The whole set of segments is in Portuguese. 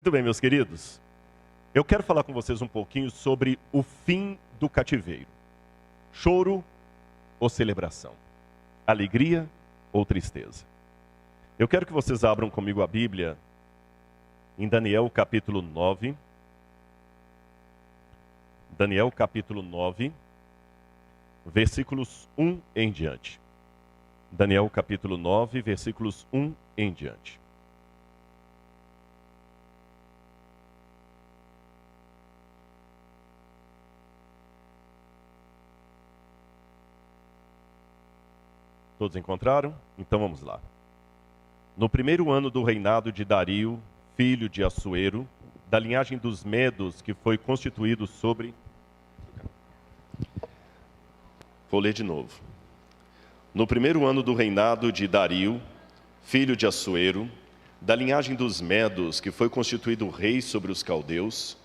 Muito bem, meus queridos. Eu quero falar com vocês um pouquinho sobre o fim do cativeiro. Choro ou celebração? Alegria ou tristeza? Eu quero que vocês abram comigo a Bíblia em Daniel capítulo 9. Daniel capítulo 9, versículos 1 em diante. Daniel capítulo 9, versículos 1 em diante. Todos encontraram? Então vamos lá. No primeiro ano do reinado de Dario, filho de Assuero, da linhagem dos Medos, que foi constituído sobre... Vou ler de novo. No primeiro ano do reinado de Dario, filho de Assuero, da linhagem dos Medos, que foi constituído rei sobre os caldeus,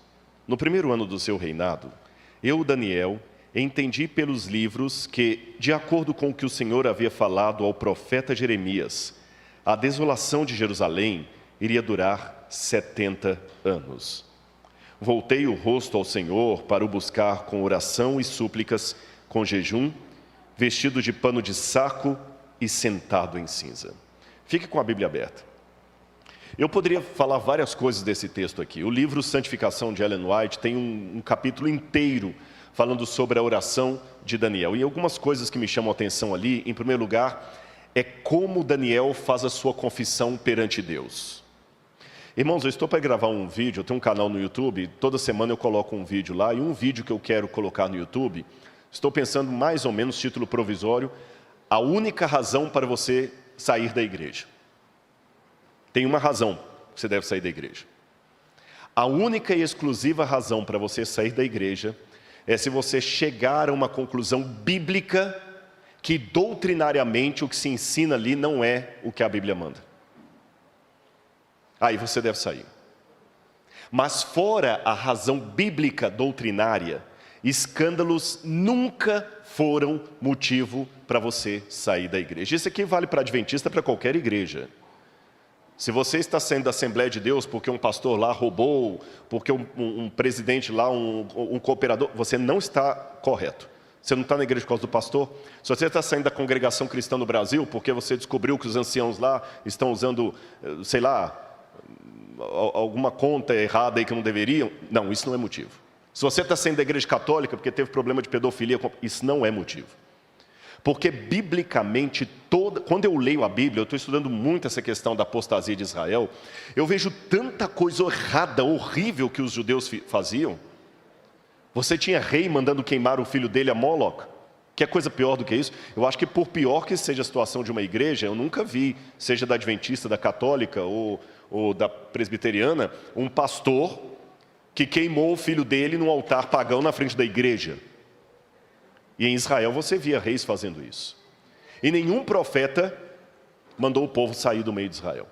no primeiro ano do seu reinado, eu, Daniel, entendi pelos livros que, de acordo com o que o Senhor havia falado ao profeta Jeremias, a desolação de Jerusalém iria durar 70 anos. Voltei o rosto ao Senhor para o buscar com oração e súplicas, com jejum, vestido de pano de saco e sentado em cinza. Fique com a Bíblia aberta. Eu poderia falar várias coisas desse texto aqui. O livro Santificação de Ellen White tem um capítulo inteiro falando sobre a oração de Daniel. E algumas coisas que me chamam a atenção ali, em primeiro lugar, é como Daniel faz a sua confissão perante Deus. Irmãos, eu estou para gravar um vídeo, eu tenho um canal no YouTube, toda semana eu coloco um vídeo lá, e um vídeo que eu quero colocar no YouTube, estou pensando mais ou menos, título provisório, a única razão para você sair da igreja. Tem uma razão que você deve sair da igreja. A única e exclusiva razão para você sair da igreja é se você chegar a uma conclusão bíblica que doutrinariamente o que se ensina ali não é o que a Bíblia manda. Aí você deve sair. Mas fora a razão bíblica doutrinária, escândalos nunca foram motivo para você sair da igreja. Isso aqui vale para adventista, para qualquer igreja. Se você está saindo da Assembleia de Deus porque um pastor lá roubou, porque um presidente lá, um cooperador, você não está correto. Você não está na igreja por causa do pastor. Se você está saindo da congregação cristã no Brasil porque você descobriu que os anciãos lá estão usando, sei lá, alguma conta errada aí que não deveriam, não, isso não é motivo. Se você está saindo da igreja católica porque teve problema de pedofilia, isso não é motivo. Porque, biblicamente, quando eu leio a Bíblia, eu estou estudando muito essa questão da apostasia de Israel, eu vejo tanta coisa errada, horrível que os judeus faziam. Você tinha rei mandando queimar o filho dele a Moloch, que é coisa pior do que isso. Eu acho que por pior que seja a situação de uma igreja, eu nunca vi, seja da adventista, da católica ou da presbiteriana, um pastor que queimou o filho dele num altar pagão na frente da igreja. E em Israel você via reis fazendo isso. E nenhum profeta mandou o povo sair do meio de Israel.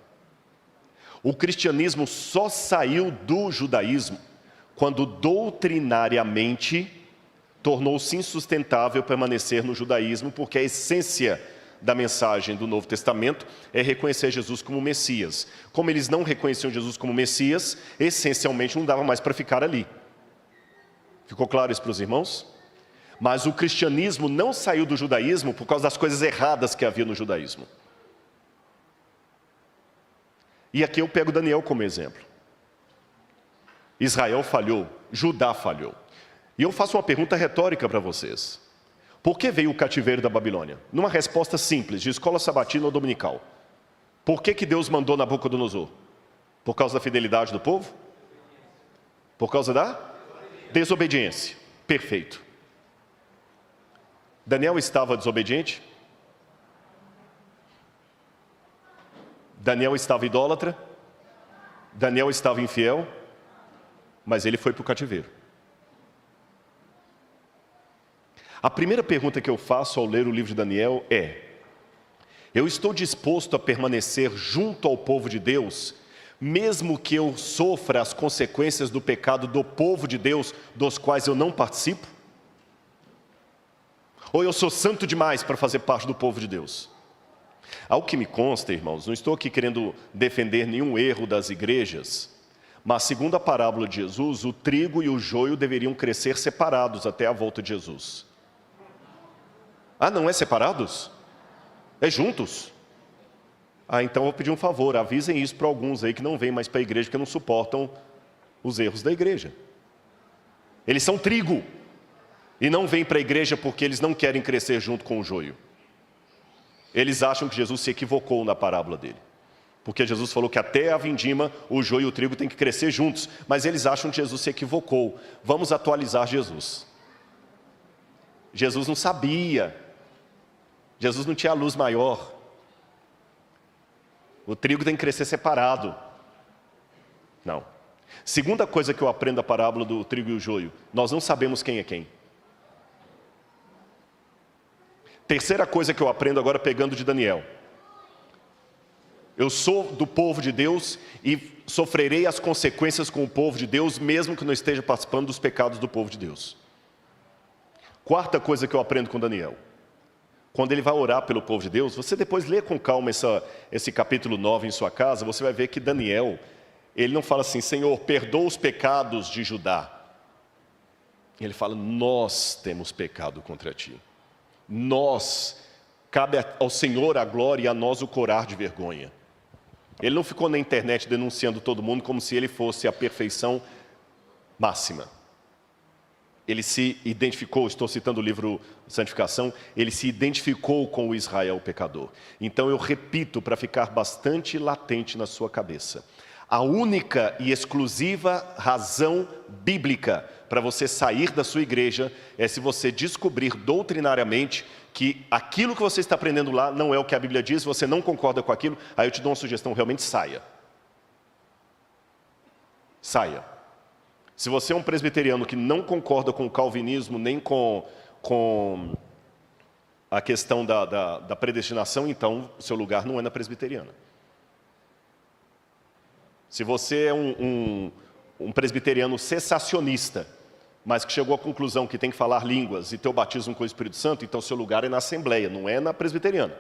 O cristianismo só saiu do judaísmo quando doutrinariamente tornou-se insustentável permanecer no judaísmo, porque a essência da mensagem do Novo Testamento é reconhecer Jesus como Messias. Como eles não reconheciam Jesus como Messias, essencialmente não dava mais para ficar ali. Ficou claro isso para os irmãos? Mas o cristianismo não saiu do judaísmo por causa das coisas erradas que havia no judaísmo. E aqui eu pego Daniel como exemplo. Israel falhou, Judá falhou. E eu faço uma pergunta retórica para vocês. Por que veio o cativeiro da Babilônia? Numa resposta simples, de escola sabatina ou dominical. Por que Deus mandou Nabucodonosor? Por causa da fidelidade do povo? Por causa da desobediência. Perfeito. Daniel estava desobediente? Daniel estava idólatra? Daniel estava infiel? Mas ele foi para o cativeiro. A primeira pergunta que eu faço ao ler o livro de Daniel é: eu estou disposto a permanecer junto ao povo de Deus, mesmo que eu sofra as consequências do pecado do povo de Deus, dos quais eu não participo? Ou eu sou santo demais para fazer parte do povo de Deus? Ao que me consta, irmãos, não estou aqui querendo defender nenhum erro das igrejas, Mas, segundo a parábola de Jesus, o trigo e o joio deveriam crescer separados até a volta de Jesus. Ah, não é separados? É juntos? Ah, então eu vou pedir um favor, avisem isso para alguns aí que não vêm mais para a igreja, que não suportam os erros da igreja. Eles são trigo, e não vêm para a igreja porque eles não querem crescer junto com o joio. Eles acham que Jesus se equivocou na parábola dele. Porque Jesus falou que até a vindima, o joio e o trigo têm que crescer juntos. Mas eles acham que Jesus se equivocou. Vamos atualizar Jesus. Jesus não sabia. Jesus não tinha a luz maior. O trigo tem que crescer separado. Não. Segunda coisa que eu aprendo da parábola do trigo e o joio. Nós não sabemos quem é quem. Terceira coisa que eu aprendo agora pegando de Daniel. Eu sou do povo de Deus e sofrerei as consequências com o povo de Deus, mesmo que não esteja participando dos pecados do povo de Deus. Quarta coisa que eu aprendo com Daniel. Quando ele vai orar pelo povo de Deus, você depois lê com calma esse capítulo 9 em sua casa, você vai ver que Daniel, ele não fala assim, Senhor, perdoa os pecados de Judá. Ele fala, nós temos pecado contra ti. Cabe ao Senhor a glória e a nós o corar de vergonha. Ele não ficou na internet denunciando todo mundo como se ele fosse a perfeição máxima. Ele se identificou, estou citando o livro Santificação, ele se identificou com o Israel pecador. Então eu repito para ficar bastante latente na sua cabeça. A única e exclusiva razão bíblica para você sair da sua igreja é se você descobrir doutrinariamente que aquilo que você está aprendendo lá não é o que a Bíblia diz, você não concorda com aquilo, aí eu te dou uma sugestão, realmente saia. Saia. Se você é um presbiteriano que não concorda com o calvinismo, nem com a questão da predestinação, então o seu lugar não é na presbiteriana. Se você é um presbiteriano cessacionista, mas que chegou à conclusão que tem que falar línguas e ter o batismo com o Espírito Santo, então seu lugar é na Assembleia, não é na presbiteriana.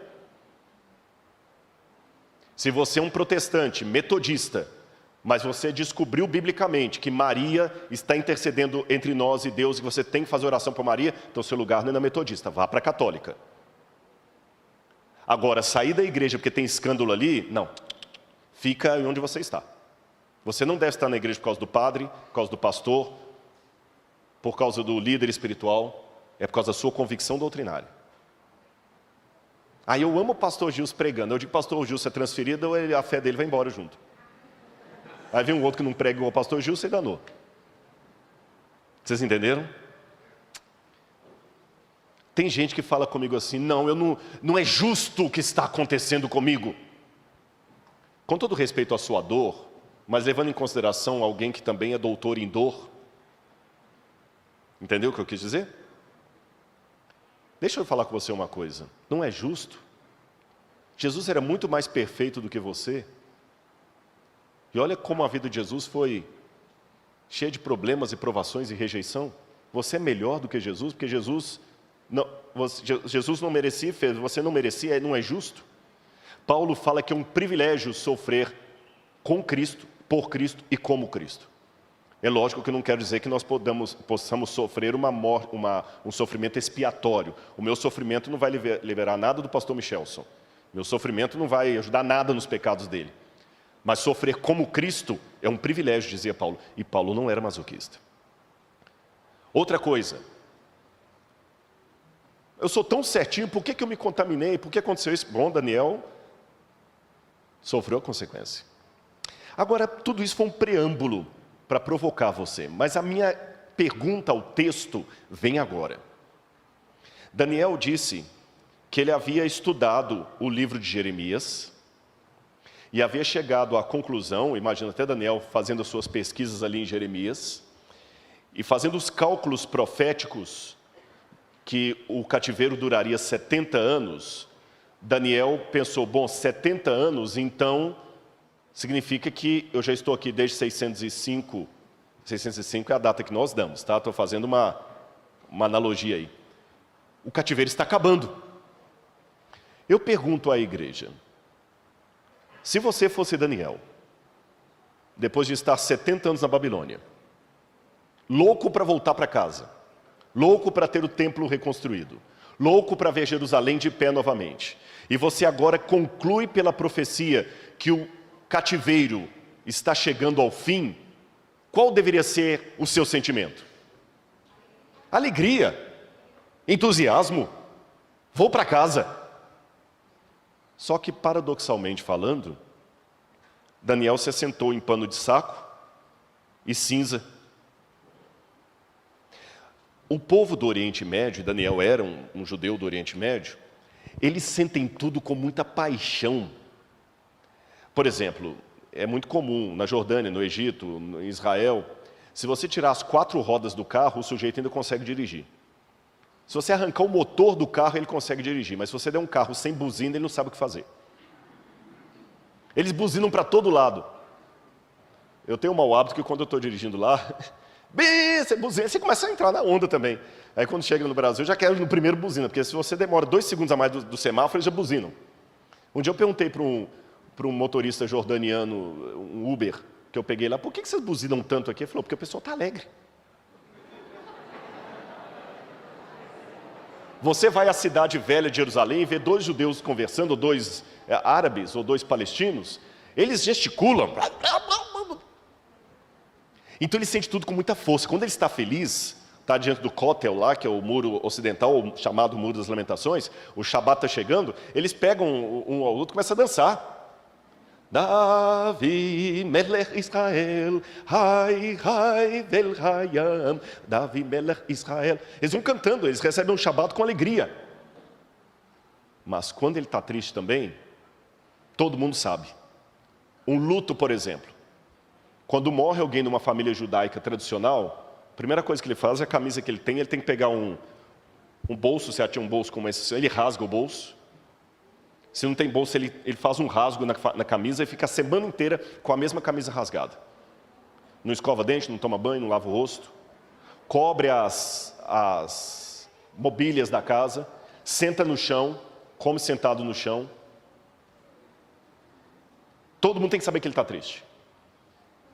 Se você é um protestante, metodista, mas você descobriu biblicamente que Maria está intercedendo entre nós e Deus e você tem que fazer oração para Maria, então seu lugar não é na metodista, vá para a católica. Agora, sair da igreja porque tem escândalo ali, não. Fica onde você está. Você não deve estar na igreja por causa do padre, por causa do pastor, por causa do líder espiritual, é por causa da sua convicção doutrinária. Aí eu amo o pastor Gilson pregando, eu digo, pastor Gilson é transferido, ou a fé dele vai embora junto. Aí vem um outro que não prega igual o pastor Gilson e danou. Vocês entenderam? Tem gente que fala comigo assim, não é justo o que está acontecendo comigo. Com todo respeito à sua dor, mas levando em consideração alguém que também é doutor em dor, entendeu o que eu quis dizer? Deixa eu falar com você uma coisa. Não é justo. Jesus era muito mais perfeito do que você. E olha como a vida de Jesus foi cheia de problemas e provações e rejeição. Você é melhor do que Jesus, porque Jesus não merecia, você não merecia, não é justo. Paulo fala que é um privilégio sofrer com Cristo, por Cristo e como Cristo. É lógico que eu não quero dizer que nós possamos sofrer um sofrimento expiatório. O meu sofrimento não vai liberar nada do pastor Michelson. Meu sofrimento não vai ajudar nada nos pecados dele. Mas sofrer como Cristo é um privilégio, dizia Paulo. E Paulo não era masoquista. Outra coisa. Eu sou tão certinho, por que eu me contaminei? Por que aconteceu isso? Bom, Daniel sofreu a consequência. Agora, tudo isso foi um preâmbulo para provocar você. Mas a minha pergunta ao texto vem agora. Daniel disse que ele havia estudado o livro de Jeremias e havia chegado à conclusão, imagina até Daniel fazendo as suas pesquisas ali em Jeremias, e fazendo os cálculos proféticos que o cativeiro duraria 70 anos, Daniel pensou, bom, 70 anos, então significa que eu já estou aqui desde 605 é a data que nós damos, tá? Estou fazendo uma analogia aí. O cativeiro está acabando. Eu pergunto à igreja, se você fosse Daniel, depois de estar 70 anos na Babilônia, louco para voltar para casa, louco para ter o templo reconstruído, louco para ver Jerusalém de pé novamente, e você agora conclui pela profecia que o cativeiro está chegando ao fim, qual deveria ser o seu sentimento? Alegria, entusiasmo, vou para casa. Só que, paradoxalmente falando, Daniel se assentou em pano de saco e cinza. O povo do Oriente Médio, Daniel era um judeu do Oriente Médio, eles sentem tudo com muita paixão. Por exemplo, é muito comum na Jordânia, no Egito, em Israel, se você tirar as 4 rodas do carro, o sujeito ainda consegue dirigir. Se você arrancar o motor do carro, ele consegue dirigir, mas se você der um carro sem buzina, ele não sabe o que fazer. Eles buzinam para todo lado. Eu tenho um mau hábito que quando eu estou dirigindo lá, você buzina, você começa a entrar na onda também. Aí quando chega no Brasil, eu já quero no primeiro buzina, porque se você demora 2 segundos a mais do semáforo, eles já buzinam. Um dia eu perguntei para um motorista jordaniano, um Uber, que eu peguei lá, por que vocês buzinam tanto aqui? Ele falou, porque o pessoal está alegre. Você vai à cidade velha de Jerusalém e vê 2 judeus conversando, 2 árabes ou 2 palestinos, eles gesticulam. Então ele sente tudo com muita força. Quando ele está feliz, está diante do Kotel lá, que é o muro ocidental, o chamado Muro das Lamentações, o Shabat está chegando, eles pegam um ao outro e começam a dançar. Davi Melech Israel, Hai Hai Vel Hayam, Davi Melech Israel. Eles vão cantando, eles recebem um Shabat com alegria. Mas quando ele está triste também, todo mundo sabe. Um luto, por exemplo. Quando morre alguém numa família judaica tradicional, a primeira coisa que ele faz é a camisa que ele tem que pegar um bolso, se tinha um bolso como esse, ele rasga o bolso. Se não tem bolso, ele faz um rasgo na camisa e fica a semana inteira com a mesma camisa rasgada. Não escova dente, não toma banho, não lava o rosto. Cobre as mobílias da casa, senta no chão, come sentado no chão. Todo mundo tem que saber que ele está triste.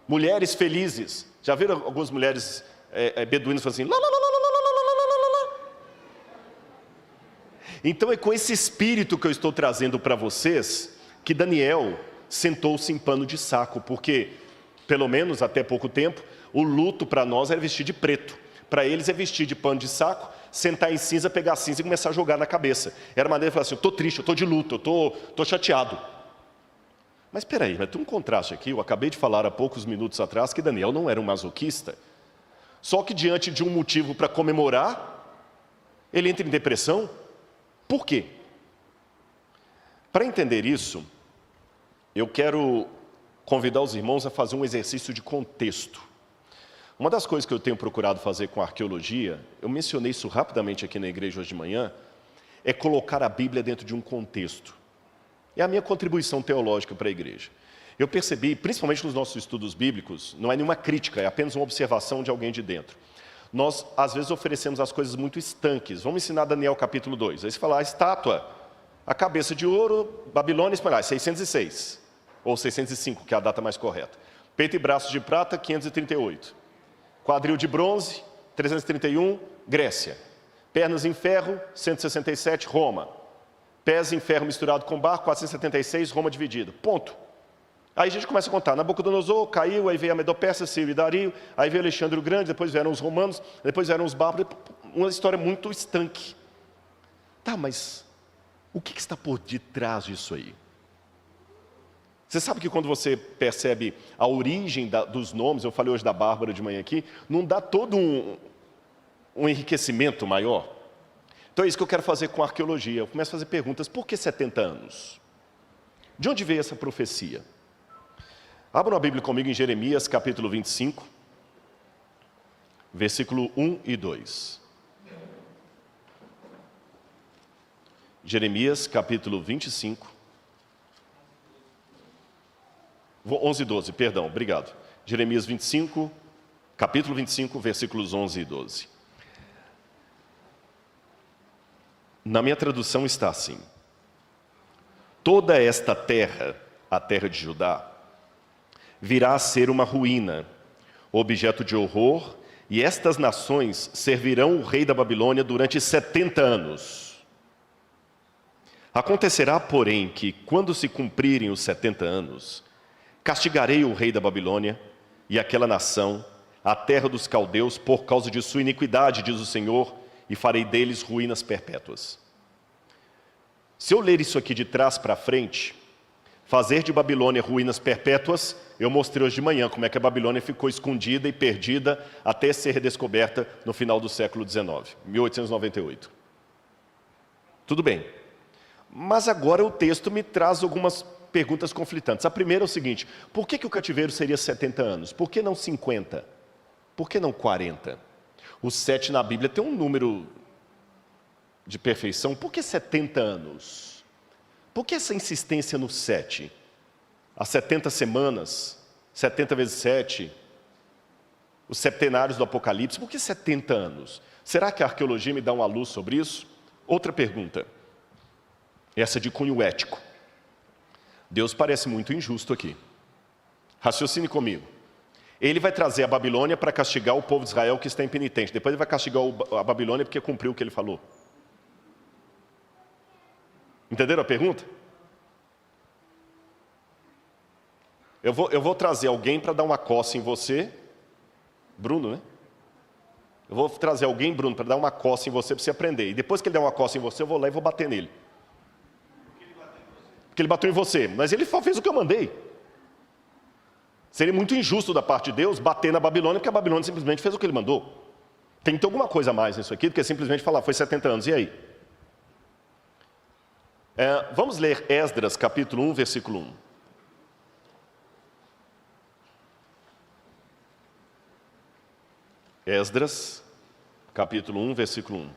Mulheres felizes. Já viram algumas mulheres beduínas falando assim, lá, lá, lá, lá, lá, lá, lá, lá, lá. Então é com esse espírito que eu estou trazendo para vocês que Daniel sentou-se em pano de saco, porque, pelo menos até pouco tempo, o luto para nós era vestir de preto. Para eles é vestir de pano de saco, sentar em cinza, pegar a cinza e começar a jogar na cabeça. Era a maneira de falar assim, eu estou triste, eu estou de luto, eu estou chateado. Mas espera aí, tem um contraste aqui. Eu acabei de falar há poucos minutos atrás que Daniel não era um masoquista. Só que diante de um motivo para comemorar, ele entra em depressão. Por quê? Para entender isso, eu quero convidar os irmãos a fazer um exercício de contexto. Uma das coisas que eu tenho procurado fazer com a arqueologia, eu mencionei isso rapidamente aqui na igreja hoje de manhã, é colocar a Bíblia dentro de um contexto. É a minha contribuição teológica para a igreja. Eu percebi, principalmente nos nossos estudos bíblicos, não é nenhuma crítica, é apenas uma observação de alguém de dentro. Nós, às vezes, oferecemos as coisas muito estanques. Vamos ensinar Daniel capítulo 2. Aí você fala, a estátua, a cabeça de ouro, Babilônia, 606. Ou 605, que é a data mais correta. Peito e braços de prata, 538. Quadril de bronze, 331, Grécia. Pernas em ferro, 167, Roma. Pés em ferro misturado com barro, 476, Roma dividida. Ponto. Aí a gente começa a contar. Nabucodonosor caiu, aí veio a Medopérsia, Ciro e Dario, aí veio Alexandre o Grande, depois vieram os romanos, depois vieram os bárbaros. Uma história muito estanque. Tá, mas o que está por detrás disso aí? Você sabe que quando você percebe a origem dos nomes, eu falei hoje da Bárbara de manhã aqui, não dá todo um enriquecimento maior? Então é isso que eu quero fazer com a arqueologia. Eu começo a fazer perguntas, por que 70 anos? De onde veio essa profecia? Abram a Bíblia comigo em Jeremias, capítulo 25, versículo 1 e 2. Jeremias, capítulo 25, 11 e 12, perdão, obrigado. Jeremias 25, capítulo 25, versículos 11 e 12. Na minha tradução está assim: toda esta terra, a terra de Judá, virá a ser uma ruína, objeto de horror, e estas nações servirão o rei da Babilônia durante 70 anos. Acontecerá, porém, que, quando se cumprirem os 70 anos, castigarei o rei da Babilônia e aquela nação, a terra dos caldeus, por causa de sua iniquidade, diz o Senhor, e farei deles ruínas perpétuas. Se eu ler isso aqui de trás para frente, fazer de Babilônia ruínas perpétuas, eu mostrei hoje de manhã como é que a Babilônia ficou escondida e perdida até ser redescoberta no final do século XIX, 1898. Tudo bem. Mas agora o texto me traz algumas perguntas conflitantes. A primeira é o seguinte: por que o cativeiro seria 70 anos? Por que não 50? Por que não 40? O 7 na Bíblia tem um número de perfeição. Por que 70 anos? Por que essa insistência no 7? As 70 semanas, 70 vezes 7, os septenários do Apocalipse, por que 70 anos? Será que a arqueologia me dá uma luz sobre isso? Outra pergunta, essa de cunho ético. Deus parece muito injusto aqui. Raciocine comigo. Ele vai trazer a Babilônia para castigar o povo de Israel que está impenitente. Depois ele vai castigar a Babilônia porque cumpriu o que ele falou. Entenderam a pergunta? Eu vou trazer alguém para dar uma coça em você, Bruno, né? Eu vou trazer alguém, Bruno, para dar uma coça em você para você aprender. E depois que ele der uma coça em você, eu vou lá e vou bater nele. Porque ele bateu em você, mas ele fez o que eu mandei. Seria muito injusto da parte de Deus bater na Babilônia, porque a Babilônia simplesmente fez o que ele mandou. Tem que ter alguma coisa a mais nisso aqui do que simplesmente falar, foi 70 anos, e aí? Vamos ler Esdras, capítulo 1, versículo 1. Esdras, capítulo 1, versículo 1.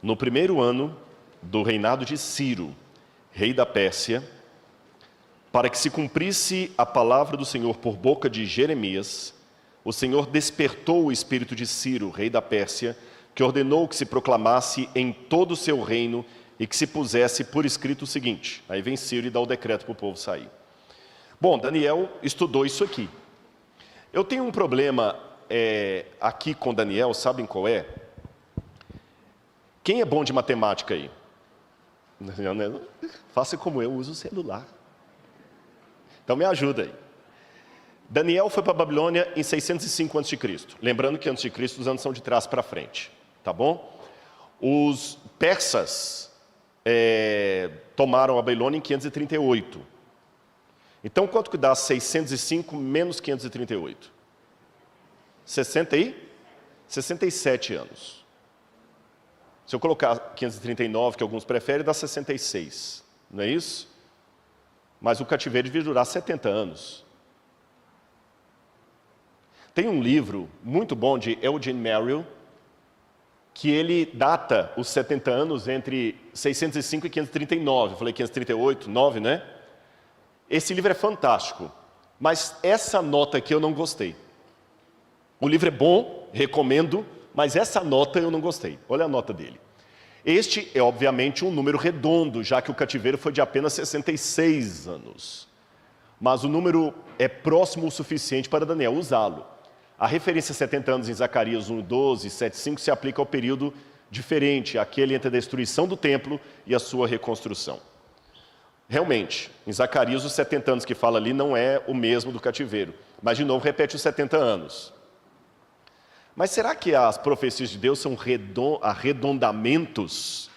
No primeiro ano do reinado de Ciro, rei da Pérsia, para que se cumprisse a palavra do Senhor por boca de Jeremias, o Senhor despertou o espírito de Ciro, rei da Pérsia, que ordenou que se proclamasse em todo o seu reino e que se pusesse por escrito o seguinte. Aí vem Ciro e dá o decreto para o povo sair. Bom, Daniel estudou isso aqui. Eu tenho um problema aqui com Daniel, sabem qual é? Quem é bom de matemática aí? Faça como eu, uso o celular. Então me ajuda aí. Daniel foi para a Babilônia em 605 a.C. Lembrando que a.C. os anos são de trás para frente. Tá bom? Os persas tomaram a Babilônia em 538. Então quanto que dá 605 menos 538? 67 anos. Se eu colocar 539, que alguns preferem, dá 66. Não é isso? Mas o cativeiro devia durar 70 anos. Tem um livro muito bom de Eugene Merrill, que ele data os 70 anos entre 605 e 539. Eu falei 538, 9, né? Esse livro é fantástico, mas essa nota aqui eu não gostei. O livro é bom, recomendo, mas essa nota eu não gostei. Olha a nota dele. Este é, obviamente, um número redondo, já que o cativeiro foi de apenas 66 anos. Mas o número é próximo o suficiente para Daniel usá-lo. A referência a 70 anos em Zacarias 1:12 e 7:5 se aplica ao período diferente, aquele entre a destruição do templo e a sua reconstrução. Realmente, em Zacarias, os 70 anos que fala ali não é o mesmo do cativeiro. Mas, de novo, repete os 70 anos. Mas será que as profecias de Deus são arredondamentos?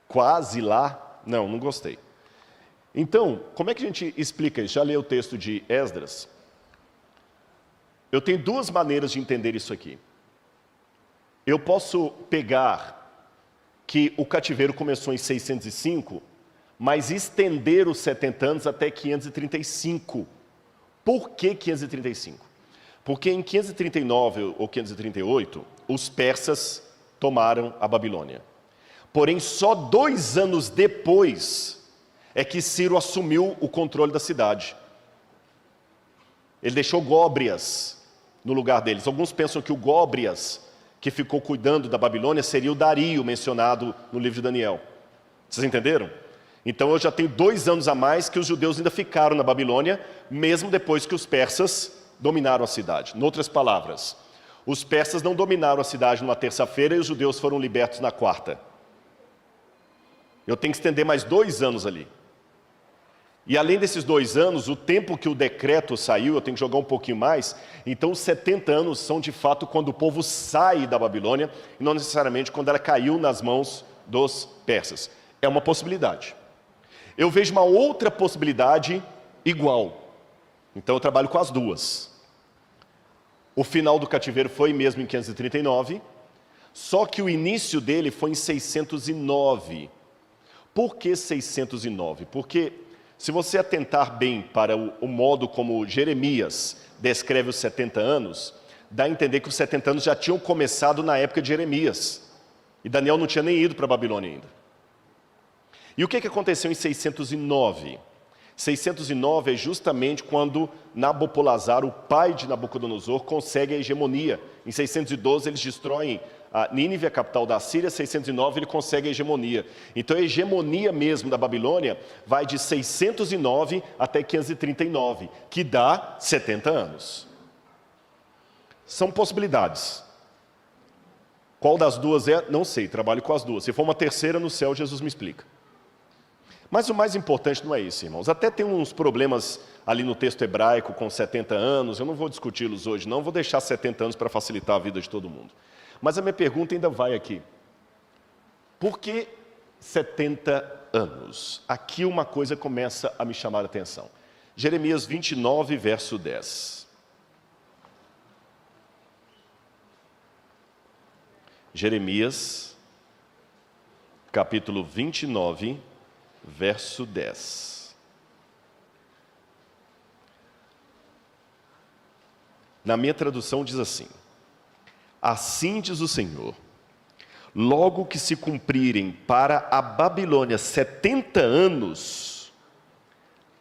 Quase lá? Não, não gostei. Então, como é que a gente explica isso? Já leu o texto de Esdras? Eu tenho duas maneiras de entender isso aqui. Eu posso pegar que o cativeiro começou em 605, mas estender os 70 anos até 535. Por que 535? Porque em 539 ou 538, os persas tomaram a Babilônia. Porém, só 2 anos depois é que Ciro assumiu o controle da cidade. Ele deixou Góbrias no lugar deles. Alguns pensam que o Góbrias, que ficou cuidando da Babilônia, seria o Dario mencionado no livro de Daniel. Vocês entenderam? Então eu já tenho 2 anos a mais que os judeus ainda ficaram na Babilônia, mesmo depois que os persas dominaram a cidade. Em outras palavras, os persas não dominaram a cidade numa terça-feira e os judeus foram libertos na quarta. Eu tenho que estender mais 2 anos ali. E além desses 2 anos, o tempo que o decreto saiu, eu tenho que jogar um pouquinho mais, então os 70 anos são de fato quando o povo sai da Babilônia, e não necessariamente quando ela caiu nas mãos dos persas. É uma possibilidade. Eu vejo uma outra possibilidade igual. Então eu trabalho com as duas. O final do cativeiro foi mesmo em 539, só que o início dele foi em 609. Por que 609? Porque se você atentar bem para o modo como Jeremias descreve os 70 anos, dá a entender que os 70 anos já tinham começado na época de Jeremias. E Daniel não tinha nem ido para a Babilônia ainda. E o que aconteceu em 609? 609 é justamente quando Nabopolassar, o pai de Nabucodonosor, consegue a hegemonia. Em 612 eles destroem a Nínive, a capital da Síria. 609 ele consegue a hegemonia. Então a hegemonia mesmo da Babilônia vai de 609 até 539, que dá 70 anos. São possibilidades. Qual das duas é? Não sei, trabalho com as duas. Se for uma terceira, no céu Jesus me explica. Mas o mais importante não é isso, irmãos. Até tem uns problemas ali no texto hebraico com 70 anos, eu não vou discuti-los hoje, não, vou deixar 70 anos para facilitar a vida de todo mundo. Mas a minha pergunta ainda vai aqui. Por que 70 anos? Aqui uma coisa começa a me chamar a atenção. Jeremias 29, verso 10. Jeremias, capítulo 29, verso 10. Na minha tradução diz assim: assim diz o Senhor, logo que se cumprirem para a Babilônia 70 anos,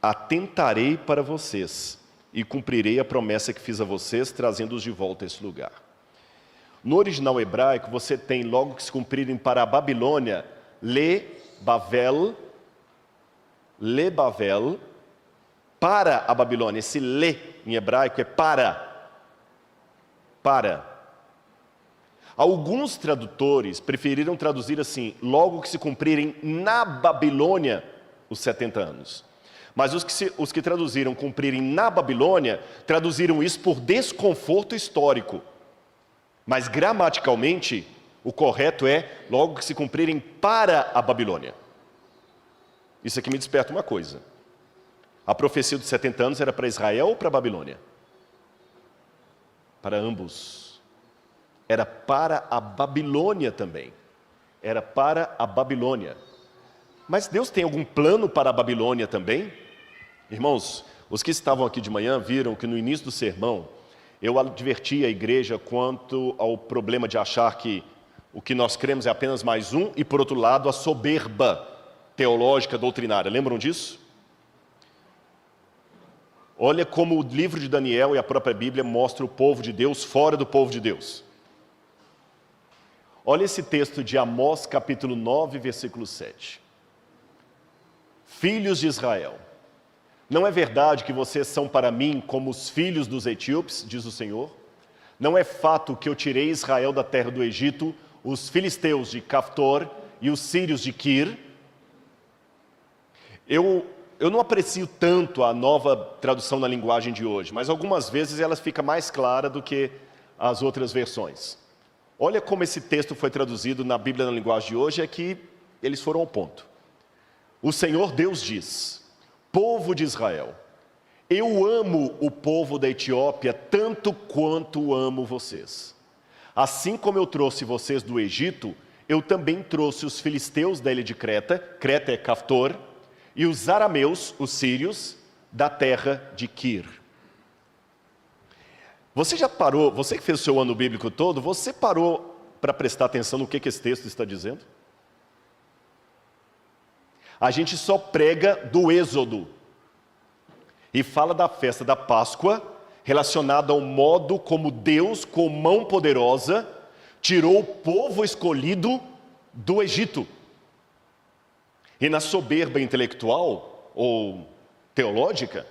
atentarei para vocês e cumprirei a promessa que fiz a vocês, trazendo-os de volta a esse lugar. No original hebraico, você tem, logo que se cumprirem para a Babilônia, Le-Bavel, para a Babilônia. Esse le em hebraico é para. Alguns tradutores preferiram traduzir assim, logo que se cumprirem na Babilônia os 70 anos. Mas os que traduziram cumprirem na Babilônia, traduziram isso por desconforto histórico. Mas gramaticalmente, o correto é logo que se cumprirem para a Babilônia. Isso aqui me desperta uma coisa. A profecia dos 70 anos era para Israel ou para a Babilônia? Para ambos. Era para a Babilônia também. Era para a Babilônia. Mas Deus tem algum plano para a Babilônia também? Irmãos, os que estavam aqui de manhã viram que no início do sermão, eu adverti a igreja quanto ao problema de achar que o que nós cremos é apenas mais um, e por outro lado, a soberba teológica, doutrinária. Lembram disso? Olha como o livro de Daniel e a própria Bíblia mostram o povo de Deus fora do povo de Deus. Olha esse texto de Amós, capítulo 9, versículo 7. Filhos de Israel, não é verdade que vocês são para mim como os filhos dos etíopes, diz o Senhor? Não é fato que eu tirei Israel da terra do Egito, os filisteus de Caftor e os sírios de Quir? Eu não aprecio tanto a nova tradução na linguagem de hoje, mas algumas vezes ela fica mais clara do que as outras versões. Olha como esse texto foi traduzido na Bíblia na linguagem de hoje, é que eles foram ao ponto. O Senhor Deus diz: povo de Israel, eu amo o povo da Etiópia tanto quanto amo vocês. Assim como eu trouxe vocês do Egito, eu também trouxe os filisteus da ilha de Creta, Creta é Caftor, e os arameus, os sírios, da terra de Quir. Você já parou, você que fez o seu ano bíblico todo, você parou para prestar atenção no que esse texto está dizendo? A gente só prega do Êxodo e fala da festa da Páscoa relacionado ao modo como Deus, com mão poderosa, tirou o povo escolhido do Egito. E na soberba intelectual ou teológica,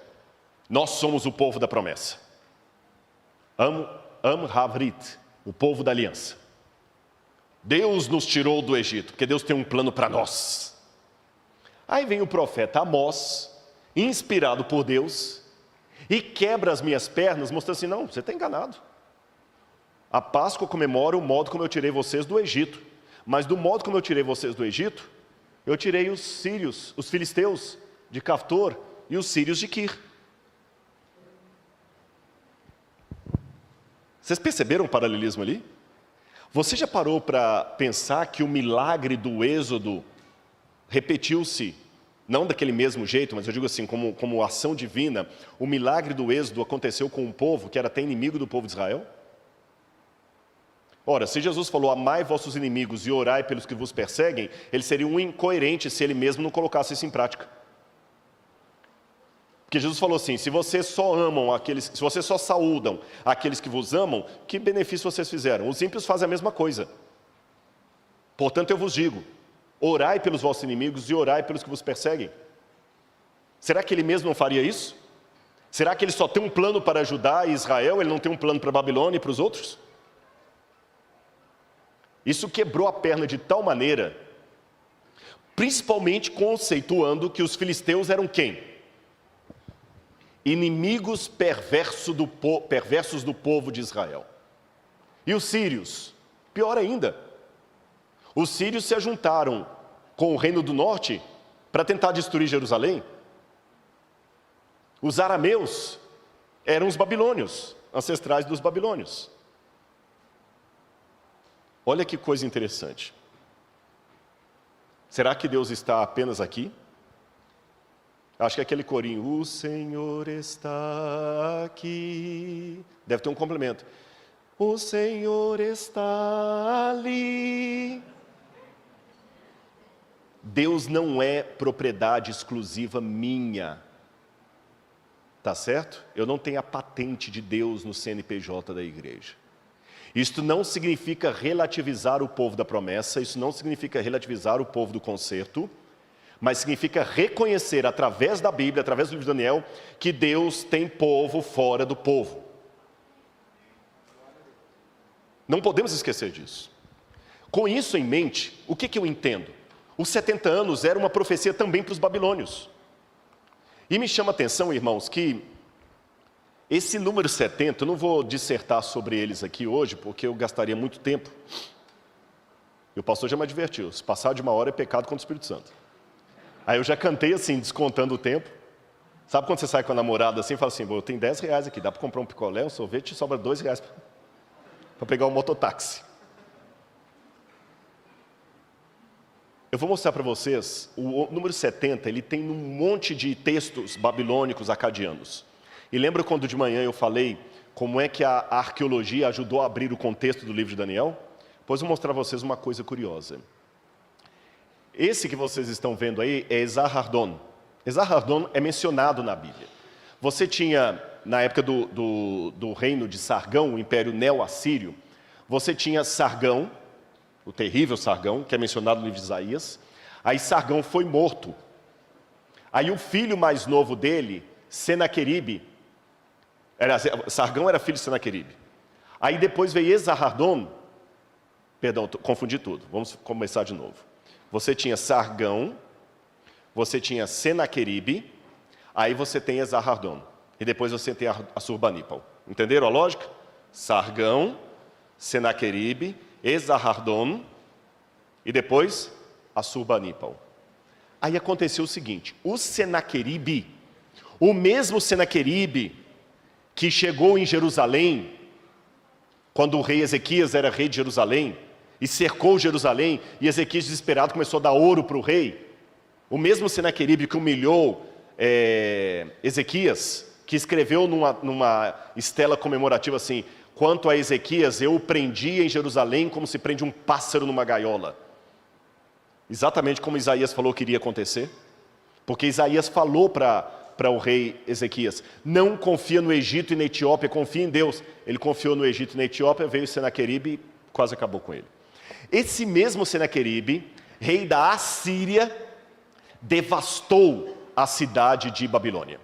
nós somos o povo da promessa. Am Havrit, o povo da aliança. Deus nos tirou do Egito, porque Deus tem um plano para nós. Aí vem o profeta Amós, inspirado por Deus, e quebra as minhas pernas, mostrando assim, não, você está enganado. A Páscoa comemora o modo como eu tirei vocês do Egito. Mas do modo como eu tirei vocês do Egito, eu tirei os sírios, os filisteus de Caftor e os sírios de Quir. Vocês perceberam o paralelismo ali? Você já parou para pensar que o milagre do Êxodo repetiu-se, não daquele mesmo jeito, mas eu digo assim, como ação divina, o milagre do Êxodo aconteceu com um povo que era até inimigo do povo de Israel? Ora, se Jesus falou, amai vossos inimigos e orai pelos que vos perseguem, ele seria um incoerente se ele mesmo não colocasse isso em prática. Porque Jesus falou assim, se vocês só amam aqueles, se vocês só saúdam aqueles que vos amam, que benefício vocês fizeram? Os ímpios fazem a mesma coisa. Portanto, eu vos digo, orai pelos vossos inimigos e orai pelos que vos perseguem. Será que ele mesmo não faria isso? Será que ele só tem um plano para ajudar Israel, ele não tem um plano para a Babilônia e para os outros? Isso quebrou a perna de tal maneira, principalmente conceituando que os filisteus eram quem? Inimigos perversos do povo de Israel. E os sírios? Pior ainda, os sírios se ajuntaram com o reino do norte para tentar destruir Jerusalém. Os arameus eram os babilônios, ancestrais dos babilônios. Olha que coisa interessante. Será que Deus está apenas aqui? Acho que é aquele corinho, o Senhor está aqui. Deve ter um complemento. O Senhor está ali. Deus não é propriedade exclusiva minha. Tá certo? Eu não tenho a patente de Deus no CNPJ da igreja. Isto não significa relativizar o povo da promessa, isso não significa relativizar o povo do concerto, mas significa reconhecer através da Bíblia, através do livro de Daniel, que Deus tem povo fora do povo. Não podemos esquecer disso. Com isso em mente, o que eu entendo? Os 70 anos era uma profecia também para os babilônios. E me chama a atenção, irmãos, que esse número 70, eu não vou dissertar sobre eles aqui hoje, porque eu gastaria muito tempo. E o pastor já me advertiu, se passar de 1 hora é pecado contra o Espírito Santo. Aí eu já cantei assim, descontando o tempo. Sabe quando você sai com a namorada assim e fala assim, eu tenho 10 reais aqui, dá para comprar um picolé, um sorvete e sobra 2 reais para pegar um mototáxi. Eu vou mostrar para vocês, o número 70, ele tem um monte de textos babilônicos acadianos. E lembra quando de manhã eu falei como é que a arqueologia ajudou a abrir o contexto do livro de Daniel? Pois eu vou mostrar a vocês uma coisa curiosa. Esse que vocês estão vendo aí é Esarhaddon. Esarhaddon é mencionado na Bíblia. Você tinha, na época do reino de Sargão, o Império Neo-Assírio, você tinha Sargão, o terrível Sargão, que é mencionado no livro de Isaías. Aí Sargão foi morto. Aí o filho mais novo dele, Senaqueribe, Sargão era filho de Senaqueribe. Aí depois veio Esarhaddon, perdão, confundi tudo, vamos começar de novo. Você tinha Sargão, você tinha Senaqueribe, aí você tem Esarhaddon. E depois você tem Assurbanipal. Entenderam a lógica? Sargão, Senaqueribe, Esarhaddon e depois Assurbanipal. Aí aconteceu o seguinte, o Senaqueribe, o mesmo Senaqueribe que chegou em Jerusalém, quando o rei Ezequias era rei de Jerusalém, e cercou Jerusalém, e Ezequias desesperado começou a dar ouro para o rei, o mesmo Senaqueribe que humilhou Ezequias, que escreveu numa estela comemorativa assim, quanto a Ezequias, eu o prendi em Jerusalém como se prende um pássaro numa gaiola. Exatamente como Isaías falou que iria acontecer, porque Isaías falou para para o rei Ezequias: não confia no Egito e na Etiópia, confia em Deus. Ele confiou no Egito e na Etiópia, veio Senaqueribe e quase acabou com ele. Esse mesmo Senaqueribe, rei da Assíria, devastou a cidade de Babilônia.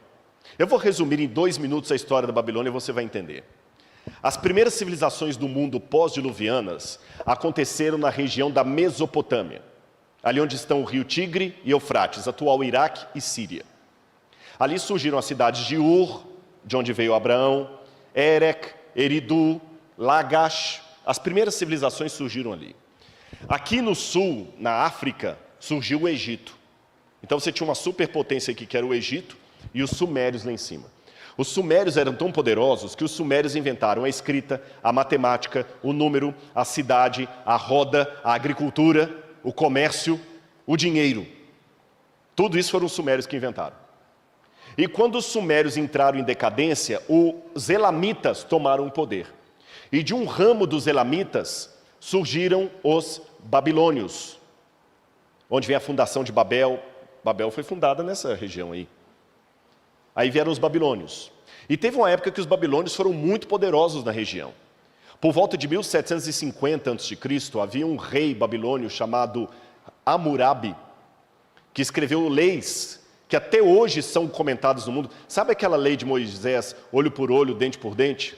Eu vou resumir em 2 minutos a história da Babilônia e você vai entender. As primeiras civilizações do mundo pós-diluvianas aconteceram na região da Mesopotâmia, ali onde estão o rio Tigre e Eufrates, atual Iraque e Síria. Ali surgiram as cidades de Ur, de onde veio Abraão, Erech, Eridu, Lagash. As primeiras civilizações surgiram ali. Aqui no sul, na África, surgiu o Egito. Então você tinha uma superpotência aqui, que era o Egito, e os sumérios lá em cima. Os sumérios eram tão poderosos que os sumérios inventaram a escrita, a matemática, o número, a cidade, a roda, a agricultura, o comércio, o dinheiro. Tudo isso foram os sumérios que inventaram. E quando os sumérios entraram em decadência, os elamitas tomaram o poder. E de um ramo dos elamitas surgiram os babilônios, onde vem a fundação de Babel. Babel foi fundada nessa região aí. Aí vieram os babilônios. E teve uma época que os babilônios foram muito poderosos na região. Por volta de 1750 a.C., havia um rei babilônio chamado Hammurabi, que escreveu leis que até hoje são comentadas no mundo. Sabe aquela lei de Moisés, olho por olho, dente por dente?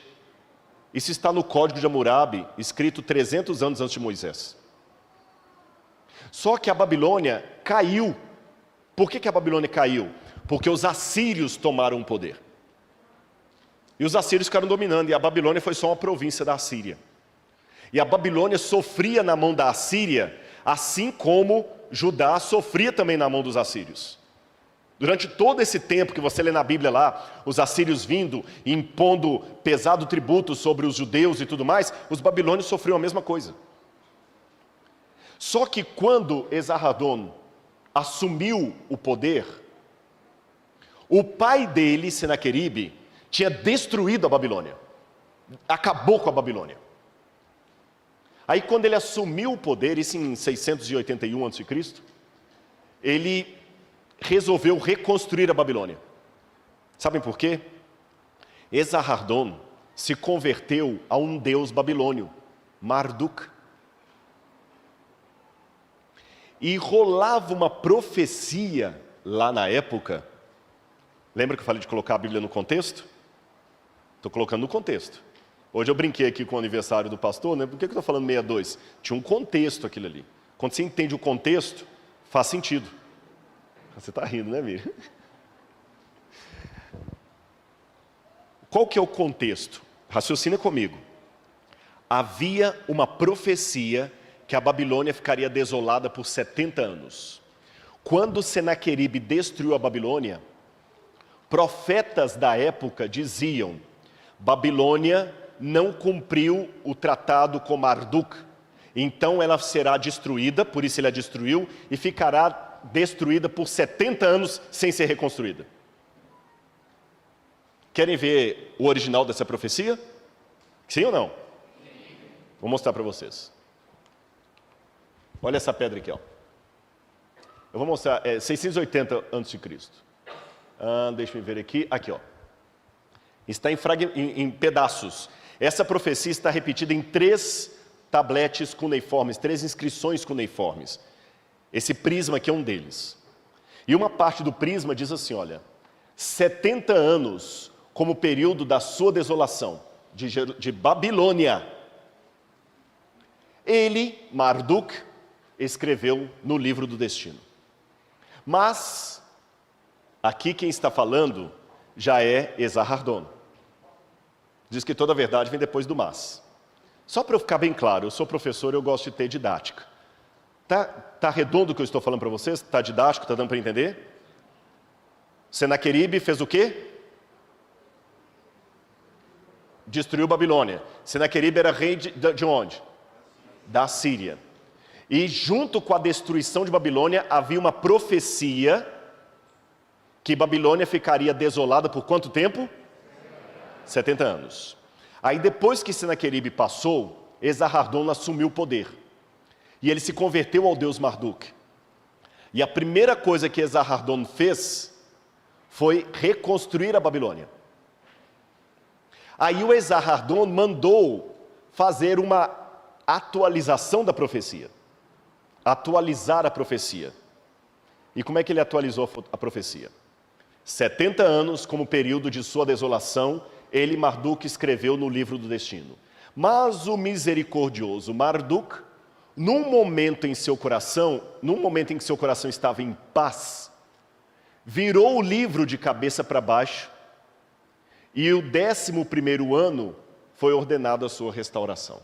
Isso está no Código de Hammurabi, escrito 300 anos antes de Moisés. Só que a Babilônia caiu. Por que a Babilônia caiu? Porque os assírios tomaram o poder. E os assírios ficaram dominando, e a Babilônia foi só uma província da Assíria. E a Babilônia sofria na mão da Assíria, assim como Judá sofria também na mão dos assírios. Durante todo esse tempo que você lê na Bíblia lá, os assírios vindo, impondo pesado tributo sobre os judeus e tudo mais, os babilônios sofriam a mesma coisa. Só que quando Esarhadon assumiu o poder, o pai dele, Senaqueribe, tinha destruído a Babilônia. Acabou com a Babilônia. Aí quando ele assumiu o poder, isso em 681 a.C., ele resolveu reconstruir a Babilônia. Sabem por quê? Esarhadon se converteu a um deus babilônio, Marduk. E rolava uma profecia lá na época. Lembra que eu falei de colocar a Bíblia no contexto? Estou colocando no contexto. Hoje eu brinquei aqui com o aniversário do pastor, né? Por que eu estou falando 62? Tinha um contexto aquilo ali. Quando você entende o contexto, faz sentido. Você está rindo, né, Miriam? Qual que é o contexto? Raciocina comigo. Havia uma profecia que a Babilônia ficaria desolada por 70 anos. Quando Senaqueribe destruiu a Babilônia, profetas da época diziam: Babilônia não cumpriu o tratado com Marduk, então ela será destruída, por isso ele a destruiu, e ficará destruída por 70 anos sem ser reconstruída. Querem ver o original dessa profecia? Sim ou não? Vou mostrar para vocês. Olha essa pedra aqui, ó. Eu vou mostrar, 680 a.C. Deixa eu ver aqui. Aqui, ó. Está em pedaços. Essa profecia está repetida em 3 tabletes cuneiformes, 3 inscrições cuneiformes. Esse prisma aqui é um deles. E uma parte do prisma diz assim, olha: 70 anos como período da sua desolação, de Babilônia. Ele, Marduk, escreveu no livro do destino. Mas, aqui quem está falando já é Esarhadon. Diz que toda a verdade vem depois do mas. Só para eu ficar bem claro, eu sou professor e eu gosto de ter didática. Tá redondo o que eu estou falando para vocês? Tá didático? Tá dando para entender? Senaqueribe fez o quê? Destruiu Babilônia. Senaqueribe era rei de onde? Da Síria. E junto com a destruição de Babilônia havia uma profecia que Babilônia ficaria desolada por quanto tempo? 70 anos. Aí depois que Senaqueribe passou, Esarhadon assumiu o poder. E ele se converteu ao deus Marduk. E a primeira coisa que Esarhadon fez foi reconstruir a Babilônia. Aí o Esarhaddon mandou fazer uma atualização da profecia. Atualizar a profecia. E como é que ele atualizou a profecia? 70 anos como período de sua desolação, ele, Marduk, escreveu no livro do destino. Mas o misericordioso Marduk, num momento em que seu coração estava em paz, virou o livro de cabeça para baixo, e o 11º ano foi ordenado a sua restauração.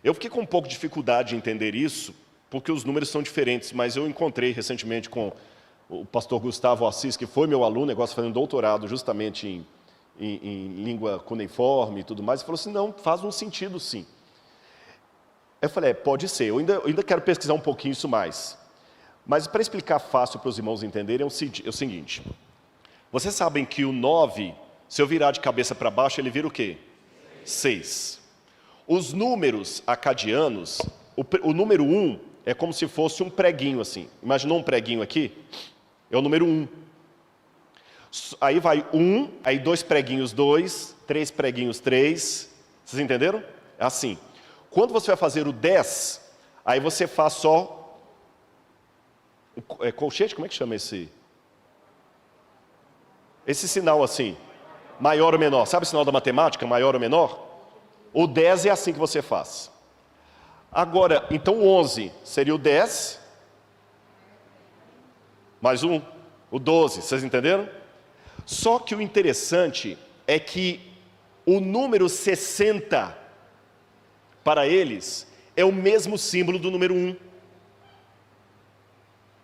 Eu fiquei com um pouco de dificuldade de entender isso, porque os números são diferentes, mas eu encontrei recentemente com o pastor Gustavo Assis, que foi meu aluno, negócio fazendo doutorado justamente em língua cuneiforme e tudo mais, e falou assim, não, faz um sentido sim. Eu falei, pode ser, eu ainda quero pesquisar um pouquinho isso mais. Mas para explicar fácil para os irmãos entenderem, é o seguinte, vocês sabem que o 9, se eu virar de cabeça para baixo, ele vira o quê? 6. Os números acadianos, o número 1 é como se fosse um preguinho assim. Imaginou um preguinho aqui? É o número 1. Aí vai 1, aí 2 preguinhos 2, 3 preguinhos 3. Vocês entenderam? É assim. Quando você vai fazer o 10, aí você faz só colchete, como é que chama esse sinal assim? Maior ou menor. Sabe o sinal da matemática, maior ou menor? O 10 é assim que você faz. Agora, então o 11 seria o 10, mais 1, o 12, vocês entenderam? Só que o interessante é que o número 60, para eles, é o mesmo símbolo do número 1.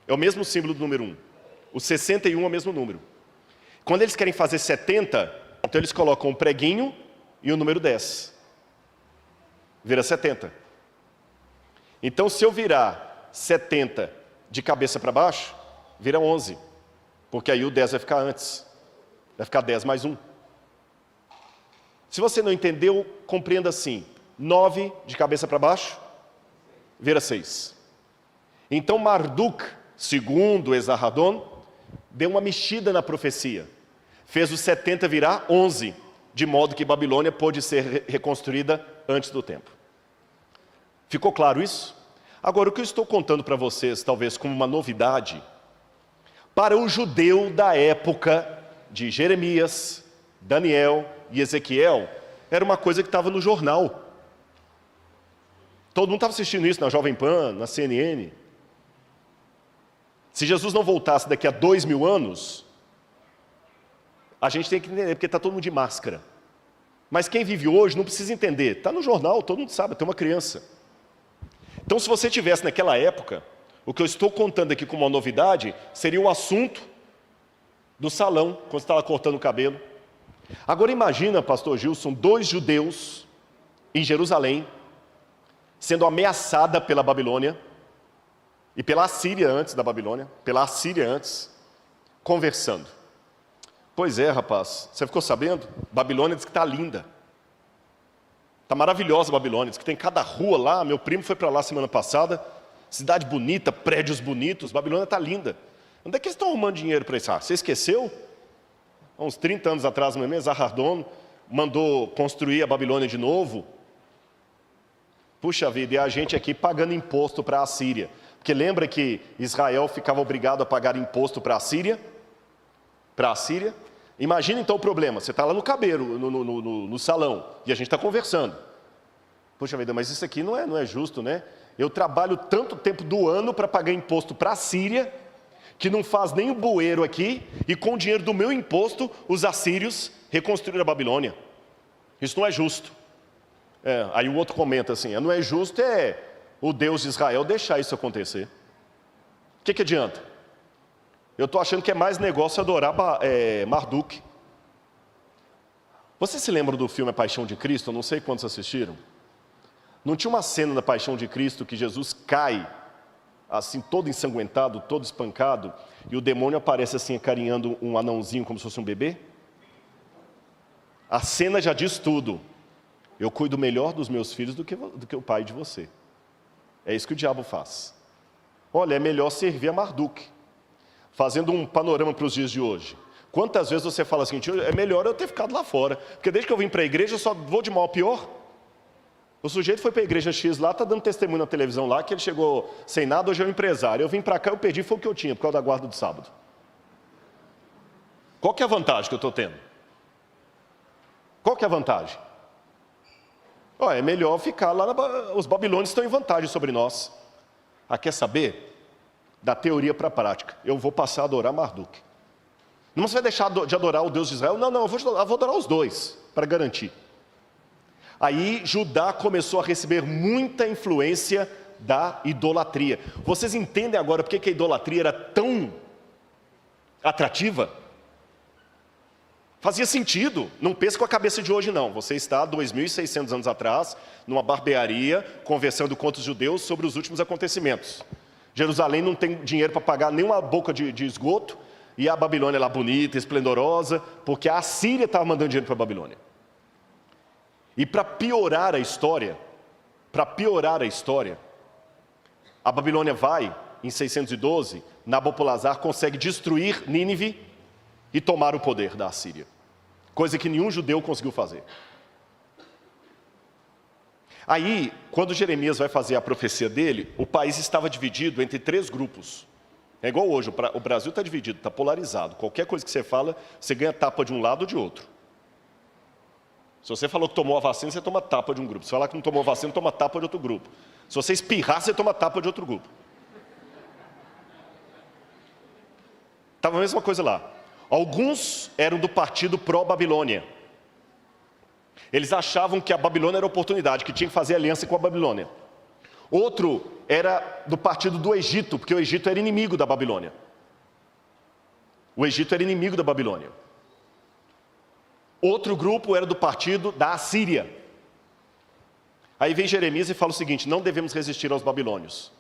É o mesmo símbolo do número 1. O 61 é o mesmo número. Quando eles querem fazer 70, então eles colocam um preguinho e o número 10. Vira 70. Então, se eu virar 70 de cabeça para baixo, vira 11. Porque aí o 10 vai ficar antes. Vai ficar 10 mais 1. Se você não entendeu, compreenda assim. 9 de cabeça para baixo, vira 6. Então, Marduk, segundo Esarhaddon, deu uma mexida na profecia. Fez os 70 virar 11, de modo que Babilônia pôde ser reconstruída antes do tempo. Ficou claro isso? Agora, o que eu estou contando para vocês, talvez como uma novidade, para o judeu da época de Jeremias, Daniel e Ezequiel, era uma coisa que estava no jornal. Todo mundo estava assistindo isso na Jovem Pan, na CNN. Se Jesus não voltasse daqui a 2000 anos, a gente tem que entender, porque está todo mundo de máscara. Mas quem vive hoje não precisa entender. Está no jornal, todo mundo sabe, tem uma criança. Então, se você tivesse naquela época, o que eu estou contando aqui como uma novidade, seria o assunto do salão, quando você estava cortando o cabelo. Agora imagina, pastor Gilson, 2 judeus em Jerusalém, sendo ameaçada pela Babilônia, e pela Assíria antes da Babilônia, pela Assíria antes, conversando. Pois é, rapaz, você ficou sabendo? Babilônia diz que está linda. Está maravilhosa a Babilônia, diz que tem cada rua lá, meu primo foi para lá semana passada, cidade bonita, prédios bonitos, Babilônia está linda. Onde é que eles estão arrumando dinheiro para isso? Ah, você esqueceu? Há uns 30 anos atrás, meu irmão, Esarhaddon mandou construir a Babilônia de novo. Puxa vida, e a gente aqui pagando imposto para a Assíria. Porque lembra que Israel ficava obrigado a pagar imposto para a Síria? Para a Síria? Imagina então o problema, você está lá no cabelo, no salão, e a gente está conversando. Poxa vida, mas isso aqui não é justo, né? Eu trabalho tanto tempo do ano para pagar imposto para a Síria, que não faz nem o bueiro aqui, e com o dinheiro do meu imposto, os assírios reconstruíram a Babilônia. Isso não é justo. Aí o outro comenta assim, não é justo o Deus de Israel deixar isso acontecer. O que adianta? Eu estou achando que é mais negócio adorar Marduk. Você se lembra do filme A Paixão de Cristo? Eu não sei quantos assistiram. Não tinha uma cena da Paixão de Cristo que Jesus cai, assim, todo ensanguentado, todo espancado, e o demônio aparece assim, acarinhando um anãozinho como se fosse um bebê? A cena já diz tudo. Eu cuido melhor dos meus filhos do que o pai de você. É isso que o diabo faz. Olha, é melhor servir a Marduk. Fazendo um panorama para os dias de hoje. Quantas vezes você fala assim, é melhor eu ter ficado lá fora, porque desde que eu vim para a igreja eu só vou de mal a pior. O sujeito foi para a igreja X lá, está dando testemunho na televisão lá, que ele chegou sem nada, hoje é um empresário. Eu vim para cá, eu perdi, foi o que eu tinha, por causa da guarda do sábado. Qual que é a vantagem que eu estou tendo? Qual que é a vantagem? É melhor ficar lá, os babilônios estão em vantagem sobre nós. Quer saber? Da teoria para a prática. Eu vou passar a adorar Marduk. Não você vai deixar de adorar o Deus de Israel? Não, eu vou adorar os dois, para garantir. Aí Judá começou a receber muita influência da idolatria. Vocês entendem agora por que a idolatria era tão atrativa? Fazia sentido, não pense com a cabeça de hoje não. Você está 2.600 anos atrás, numa barbearia, conversando com os judeus sobre os últimos acontecimentos. Jerusalém não tem dinheiro para pagar nenhuma boca de esgoto, e a Babilônia lá bonita, esplendorosa, porque a Assíria estava mandando dinheiro para a Babilônia. E para piorar a história, a Babilônia vai, em 612, Nabopolassar consegue destruir Nínive e tomar o poder da Assíria. Coisa que nenhum judeu conseguiu fazer. Aí, quando Jeremias vai fazer a profecia dele, o país estava dividido entre 3 grupos. É igual hoje, o Brasil está dividido, está polarizado. Qualquer coisa que você fala, você ganha tapa de um lado ou de outro. Se você falou que tomou a vacina, você toma tapa de um grupo. Se falar que não tomou a vacina, toma tapa de outro grupo. Se você espirrar, você toma tapa de outro grupo. Estava a mesma coisa lá. Alguns eram do partido pró-Babilônia. Eles achavam que a Babilônia era oportunidade, que tinha que fazer aliança com a Babilônia. Outro era do partido do Egito, porque o Egito era inimigo da Babilônia. O Egito era inimigo da Babilônia. Outro grupo era do partido da Assíria. Aí vem Jeremias e fala o seguinte: não devemos resistir aos babilônios.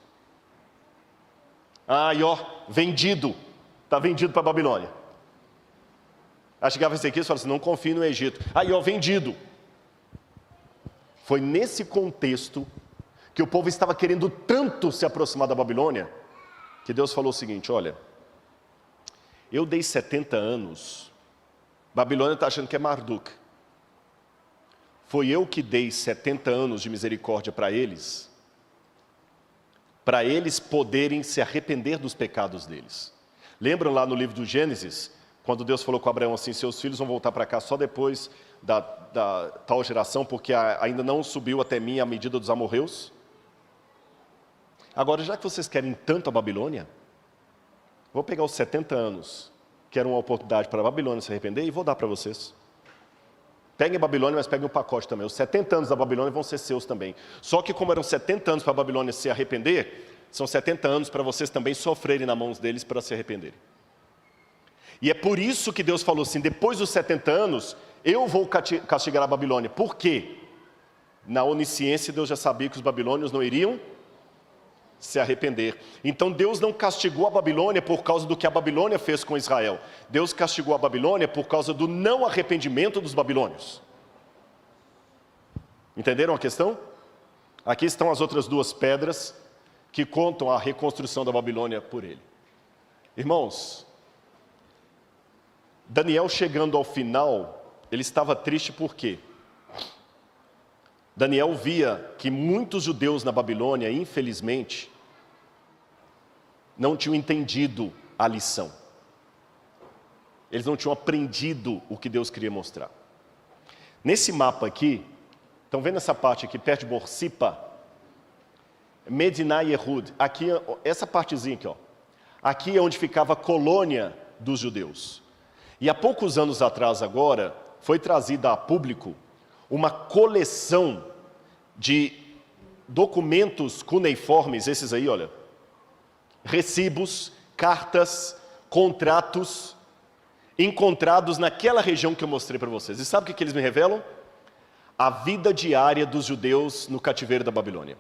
Vendido. Está vendido para a Babilônia. Aí chegava esse aqui e falava assim: não confie no Egito. Vendido. Foi nesse contexto que o povo estava querendo tanto se aproximar da Babilônia, que Deus falou o seguinte: olha, eu dei 70 anos, Babilônia está achando que é Marduk. Foi eu que dei 70 anos de misericórdia para eles poderem se arrepender dos pecados deles. Lembram lá no livro do Gênesis, quando Deus falou com Abraão assim: seus filhos vão voltar para cá só depois da tal geração, porque ainda não subiu até mim a medida dos amorreus? Agora, já que vocês querem tanto a Babilônia, vou pegar os 70 anos, que era uma oportunidade para a Babilônia se arrepender, e vou dar para vocês. Peguem a Babilônia, mas peguem o pacote também. Os 70 anos da Babilônia vão ser seus também. Só que como eram 70 anos para a Babilônia se arrepender, são 70 anos para vocês também sofrerem nas mãos deles para se arrependerem. E é por isso que Deus falou assim: depois dos 70 anos, eu vou castigar a Babilônia. Por quê? Na onisciência, Deus já sabia que os babilônios não iriam se arrepender. Então Deus não castigou a Babilônia por causa do que a Babilônia fez com Israel. Deus castigou a Babilônia por causa do não arrependimento dos babilônios. Entenderam a questão? Aqui estão as outras 2 pedras que contam a reconstrução da Babilônia por ele. Irmãos, Daniel, chegando ao final, ele estava triste por quê? Daniel via que muitos judeus na Babilônia, infelizmente, não tinham entendido a lição. Eles não tinham aprendido o que Deus queria mostrar. Nesse mapa aqui, estão vendo essa parte aqui, perto de Borsipa? Medinah Yehud. Aqui, essa partezinha aqui, ó. Aqui é onde ficava a colônia dos judeus. E há poucos anos atrás agora, foi trazida a público uma coleção de documentos cuneiformes, esses aí, olha, recibos, cartas, contratos, encontrados naquela região que eu mostrei para vocês. E sabe o que eles me revelam? A vida diária dos judeus no cativeiro da Babilônia.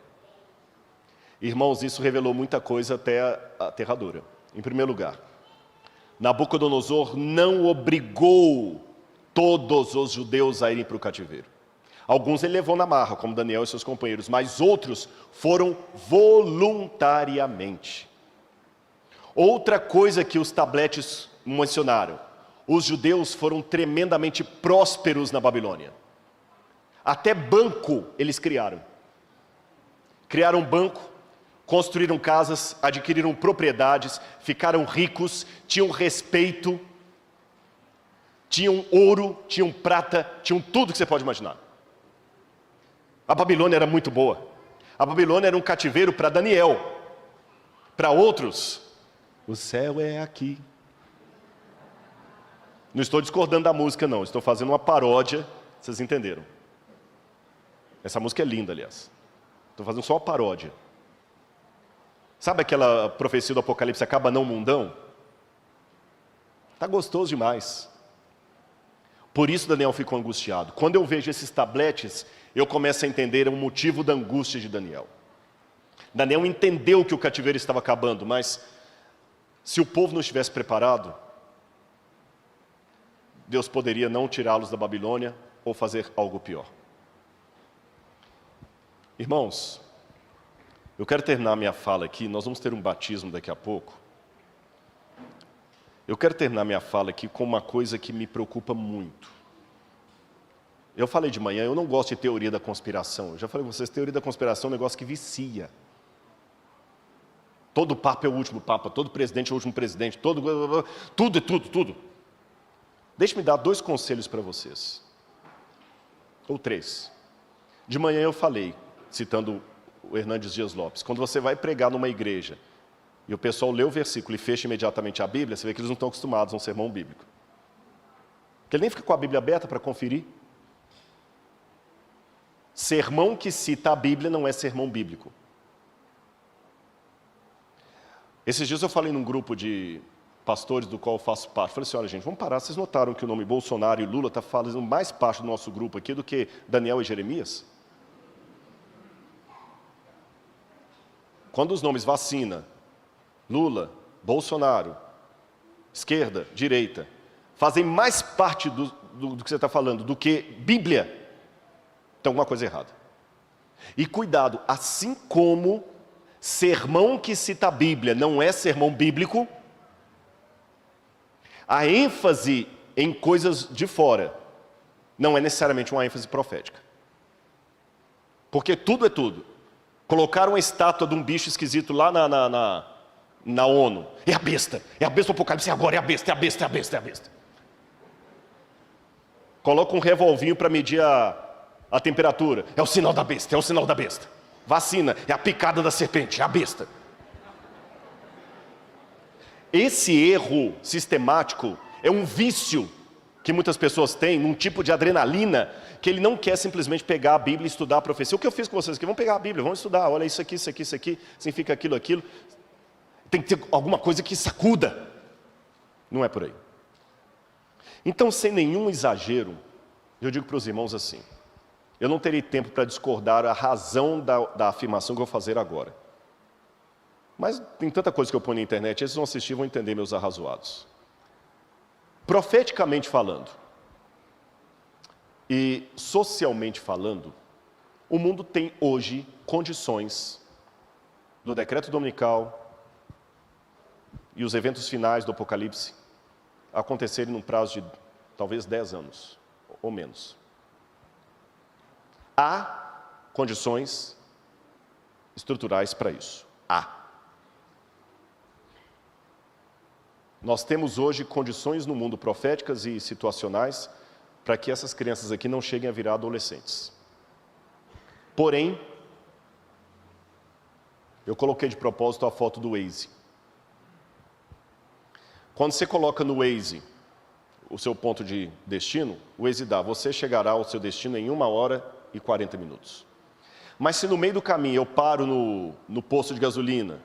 Irmãos, isso revelou muita coisa até aterradora. Em primeiro lugar, Nabucodonosor não obrigou todos os judeus a irem para o cativeiro. Alguns ele levou na marra, como Daniel e seus companheiros, mas outros foram voluntariamente. Outra coisa que os tabletes mencionaram: os judeus foram tremendamente prósperos na Babilônia. Até banco eles criaram. Criaram banco, construíram casas, adquiriram propriedades, ficaram ricos, tinham respeito, tinham ouro, tinham prata, tinham tudo que você pode imaginar. A Babilônia era muito boa. A Babilônia era um cativeiro para Daniel. Para outros, o céu é aqui. Não estou discordando da música, não. Estou fazendo uma paródia, vocês entenderam. Essa música é linda, aliás. Estou fazendo só uma paródia. Sabe aquela profecia do Apocalipse, acaba não mundão? Está gostoso demais. Por isso Daniel ficou angustiado. Quando eu vejo esses tabletes, eu começo a entender o motivo da angústia de Daniel. Daniel entendeu que o cativeiro estava acabando, mas se o povo não estivesse preparado, Deus poderia não tirá-los da Babilônia ou fazer algo pior. Irmãos, eu quero terminar minha fala aqui, nós vamos ter um batismo daqui a pouco. Eu quero terminar minha fala aqui com uma coisa que me preocupa muito. Eu falei de manhã, eu não gosto de teoria da conspiração. Eu já falei com vocês, teoria da conspiração é um negócio que vicia. Todo papa é o último papa, todo presidente é o último presidente, tudo é tudo. Deixe-me dar 2 conselhos para vocês. Ou 3. De manhã eu falei, citando o Hernandes Dias Lopes, quando você vai pregar numa igreja, e o pessoal lê o versículo e fecha imediatamente a Bíblia, você vê que eles não estão acostumados a um sermão bíblico. Porque ele nem fica com a Bíblia aberta para conferir. Sermão que cita a Bíblia não é sermão bíblico. Esses dias eu falei num grupo de pastores do qual eu faço parte. Falei assim, olha gente, vamos parar. Vocês notaram que o nome Bolsonaro e Lula está fazendo mais parte do nosso grupo aqui do que Daniel e Jeremias? Quando os nomes vacina, Lula, Bolsonaro, esquerda, direita, fazem mais parte do que você está falando do que Bíblia, tem alguma coisa errada. E cuidado, assim como sermão que cita a Bíblia não é sermão bíblico, a ênfase em coisas de fora não é necessariamente uma ênfase profética. Porque tudo é tudo. Colocaram uma estátua de um bicho esquisito lá na ONU. É a besta do Apocalipse, agora é a besta. Coloca um revolvinho para medir a temperatura. É o sinal da besta, Vacina, é a picada da serpente, é a besta. Esse erro sistemático é um vício que muitas pessoas têm, um tipo de adrenalina, que ele não quer simplesmente pegar a Bíblia e estudar a profecia. O que eu fiz com vocês aqui? Vamos pegar a Bíblia, vamos estudar. Olha isso aqui, significa aquilo. Tem que ter alguma coisa que sacuda. Não é por aí. Então, sem nenhum exagero, eu digo para os irmãos assim, eu não terei tempo para discordar a razão da afirmação que eu vou fazer agora. Mas tem tanta coisa que eu ponho na internet, eles vão assistir e vão entender meus arrazoados. Profeticamente falando, e socialmente falando, o mundo tem hoje condições do decreto dominical e os eventos finais do Apocalipse acontecerem num prazo de talvez 10 anos, ou menos. Há condições estruturais para isso. Há. Nós temos hoje condições no mundo proféticas e situacionais para que essas crianças aqui não cheguem a virar adolescentes. Porém, eu coloquei de propósito a foto do Waze. Quando você coloca no Waze o seu ponto de destino, o Waze dá, você chegará ao seu destino em 1 hora e 40 minutos. Mas se no meio do caminho eu paro no posto de gasolina,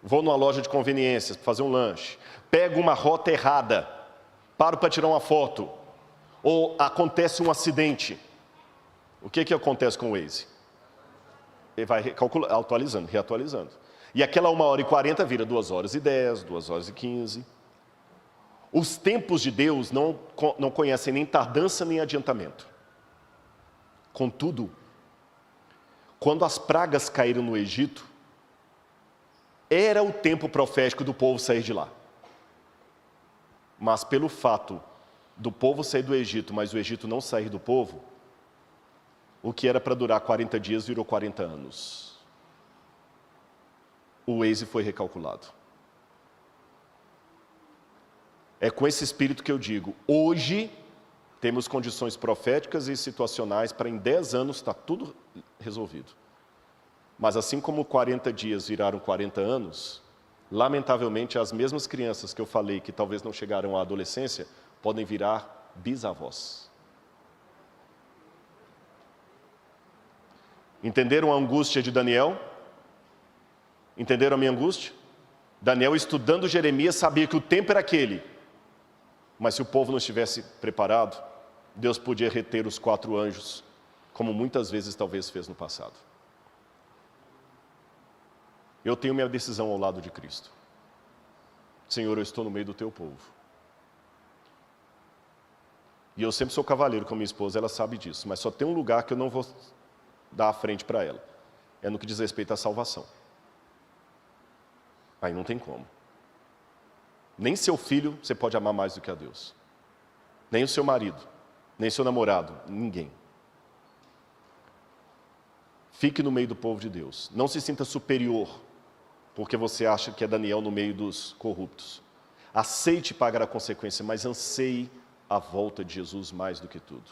vou numa loja de conveniências para fazer um lanche, pego uma rota errada, paro para tirar uma foto, ou acontece um acidente, o que acontece com o Waze? Ele vai reatualizando. E aquela 1 hora e 40 vira 2 horas e 10, 2 horas e 15. Os tempos de Deus não conhecem nem tardança nem adiantamento. Contudo, quando as pragas caíram no Egito, era o tempo profético do povo sair de lá. Mas pelo fato do povo sair do Egito, mas o Egito não sair do povo, o que era para durar 40 dias virou 40 anos. O Waze foi recalculado. É com esse espírito que eu digo, hoje temos condições proféticas e situacionais para em 10 anos estar tudo resolvido. Mas assim como 40 dias viraram 40 anos, lamentavelmente as mesmas crianças que eu falei que talvez não chegaram à adolescência, podem virar bisavós. Entenderam a angústia de Daniel? Entenderam a minha angústia? Daniel, estudando Jeremias, sabia que o tempo era aquele. Mas se o povo não estivesse preparado, Deus podia reter os 4 anjos, como muitas vezes talvez fez no passado. Eu tenho minha decisão ao lado de Cristo. Senhor, eu estou no meio do teu povo. E eu sempre sou cavaleiro com a minha esposa, ela sabe disso. Mas só tem um lugar que eu não vou dar a frente para ela. É no que diz respeito à salvação. Aí não tem como. Nem seu filho você pode amar mais do que a Deus. Nem o seu marido. Nem seu namorado. Ninguém. Fique no meio do povo de Deus. Não se sinta superior, porque você acha que é Daniel no meio dos corruptos. Aceite pagar a consequência, mas anseie a volta de Jesus mais do que tudo.